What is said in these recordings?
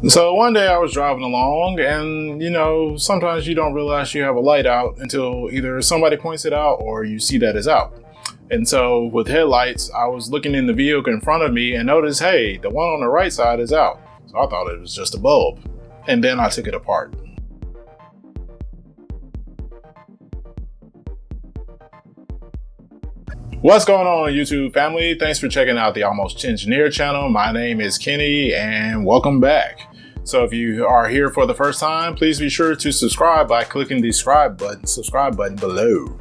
So one day I was driving along and sometimes you don't realize you have a light out until either somebody points it out or you see that it's out. And so with headlights, I was looking in the vehicle in front of me and noticed, hey, the one on the right side is out. So I thought it was just a bulb. And then I took it apart. What's going on, YouTube family? Thanks for checking out the Almost Engineer channel. My name is Kenny and welcome back. So if you are here for the first time, please be sure to subscribe by clicking the subscribe button below.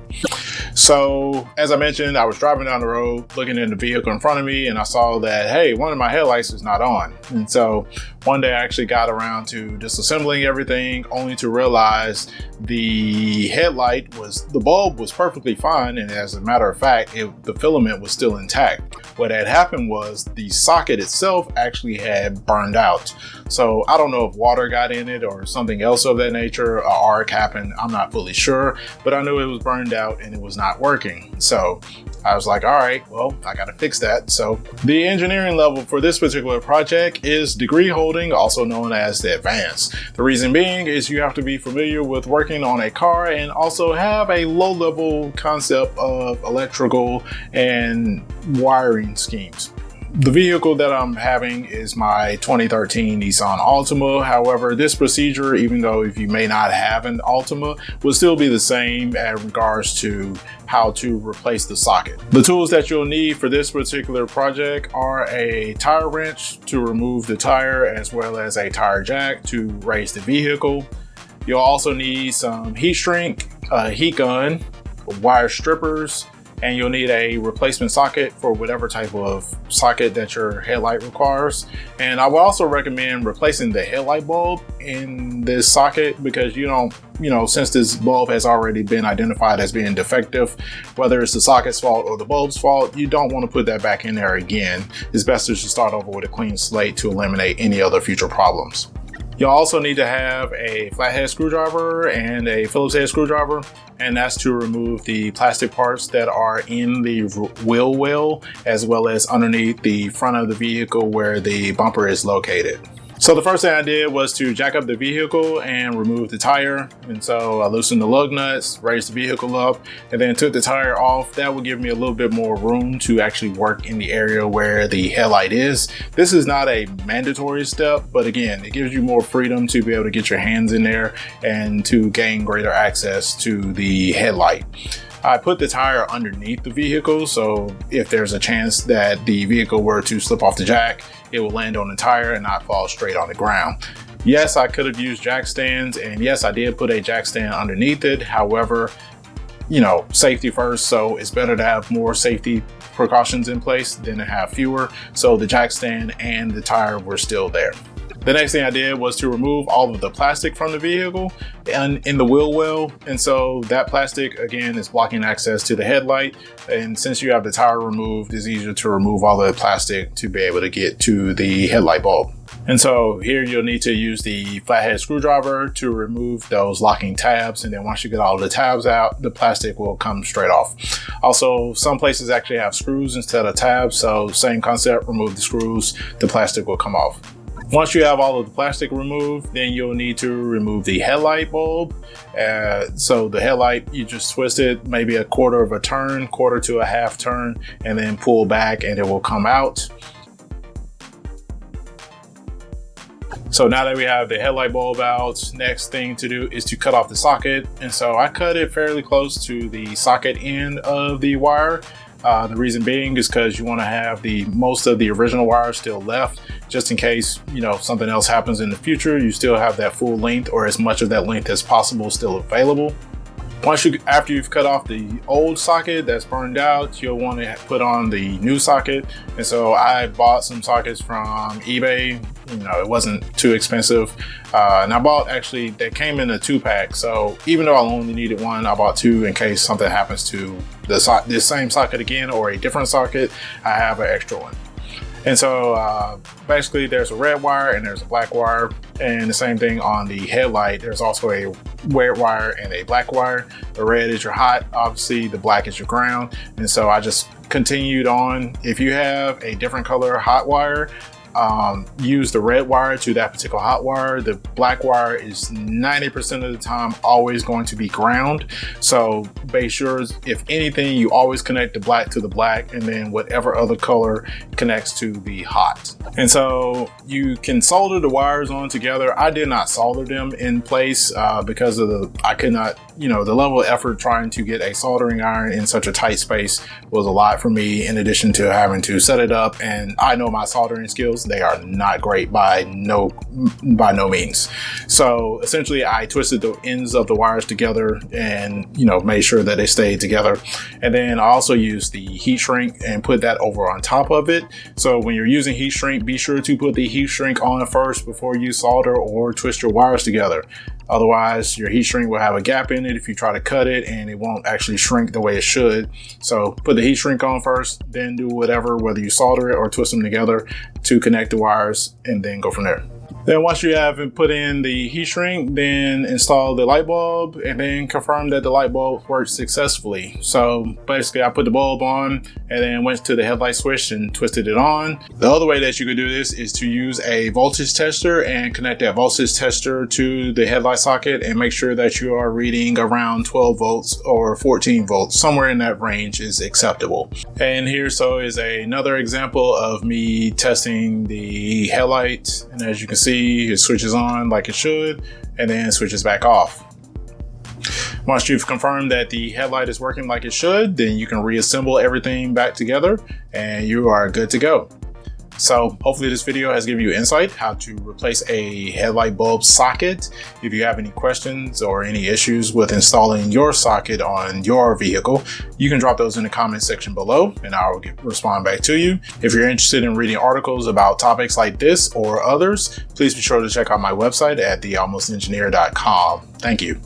So as I mentioned, I was driving down the road looking in the vehicle in front of me and I saw that, hey, one of my headlights is not on. And so one day I actually got around to disassembling everything only to realize the bulb was perfectly fine. And as a matter of fact, the filament was still intact. What had happened was the socket itself actually had burned out. So I don't know if water got in it or something else of that nature, a arc happened, I'm not fully sure, but I knew it was burned out and it was not working. So I was like, all right, well, I gotta fix that. So the engineering level for this particular project is degree holding, also known as the advanced. The reason being is you have to be familiar with working on a car and also have a low level concept of electrical and wiring schemes. The vehicle that I'm having is my 2013 Nissan Altima. However, this procedure, even though if you may not have an Altima, will still be the same in regards to how to replace the socket. The tools that you'll need for this particular project are a tire wrench to remove the tire, as well as a tire jack to raise the vehicle. You'll also need some heat shrink, a heat gun, wire strippers, and you'll need a replacement socket for whatever type of socket that your headlight requires. And I would also recommend replacing the headlight bulb in this socket because since this bulb has already been identified as being defective, whether it's the socket's fault or the bulb's fault, you don't want to put that back in there again. It's best to just start over with a clean slate to eliminate any other future problems. You'll also need to have a flathead screwdriver and a Phillips head screwdriver, and that's to remove the plastic parts that are in the wheel well, as well as underneath the front of the vehicle where the bumper is located. So the first thing I did was to jack up the vehicle and remove the tire. And so I loosened the lug nuts, raised the vehicle up, and then took the tire off. That would give me a little bit more room to actually work in the area where the headlight is. This is not a mandatory step, but again, it gives you more freedom to be able to get your hands in there and to gain greater access to the headlight. I put the tire underneath the vehicle, so if there's a chance that the vehicle were to slip off the jack, it will land on the tire and not fall straight on the ground. Yes, I could have used jack stands, and yes, I did put a jack stand underneath it. However, safety first, so it's better to have more safety precautions in place than to have fewer. So the jack stand and the tire were still there. The next thing I did was to remove all of the plastic from the vehicle and in the wheel well. And so that plastic, again, is blocking access to the headlight. And since you have the tire removed, it's easier to remove all the plastic to be able to get to the headlight bulb. And so here you'll need to use the flathead screwdriver to remove those locking tabs. And then once you get all the tabs out, the plastic will come straight off. Also, some places actually have screws instead of tabs. So same concept, remove the screws, the plastic will come off. Once you have all of the plastic removed, then you'll need to remove the headlight bulb. So the headlight, you just twist it maybe a quarter of a turn, quarter to a half turn, and then pull back and it will come out. So now that we have the headlight bulb out, next thing to do is to cut off the socket. And so I cut it fairly close to the socket end of the wire. The reason being is because you want to have most of the original wire still left, just in case something else happens in the future. You still have that full length, or as much of that length as possible, still available. After you've cut off the old socket that's burned out, you'll want to put on the new socket. And so I bought some sockets from eBay. It wasn't too expensive. And I bought, actually, they came in a 2-pack. So even though I only needed one, I bought 2 in case something happens to the same socket again or a different socket. I have an extra one. And so basically there's a red wire and there's a black wire, and the same thing on the headlight. There's also a red wire and a black wire. The red is your hot, obviously the black is your ground. And so I just continued on. If you have a different color hot wire, use the red wire to that particular hot wire. The black wire is 90% of the time always going to be ground. So make sure, if anything, you always connect the black to the black, and then whatever other color connects to the hot. And so you can solder the wires on together. I did not solder them in place because of I could not, the level of effort trying to get a soldering iron in such a tight space was a lot for me, in addition to having to set it up. And I know my soldering skills, they are not great by no means. So essentially I twisted the ends of the wires together and made sure that they stayed together. And then I also used the heat shrink and put that over on top of it. So when you're using heat shrink, be sure to put the heat shrink on first before you solder or twist your wires together. Otherwise, your heat shrink will have a gap in it if you try to cut it, and it won't actually shrink the way it should. So put the heat shrink on first, then do whatever, whether you solder it or twist them together to connect the wires, and then go from there. Then once you have put in the heat shrink, then install the light bulb and then confirm that the light bulb works successfully. So basically I put the bulb on and then went to the headlight switch and twisted it on. The other way that you could do this is to use a voltage tester and connect that voltage tester to the headlight socket and make sure that you are reading around 12 volts or 14 volts. Somewhere in that range is acceptable. And here is another example of me testing the headlight. And as you can see, it switches on like it should and then switches back off. Once you've confirmed that the headlight is working like it should, then you can reassemble everything back together and you are good to go. So hopefully this video has given you insight how to replace a headlight bulb socket. If you have any questions or any issues with installing your socket on your vehicle, you can drop those in the comment section below and I will respond back to you. If you're interested in reading articles about topics like this or others, please be sure to check out my website at thealmostengineer.com. Thank you.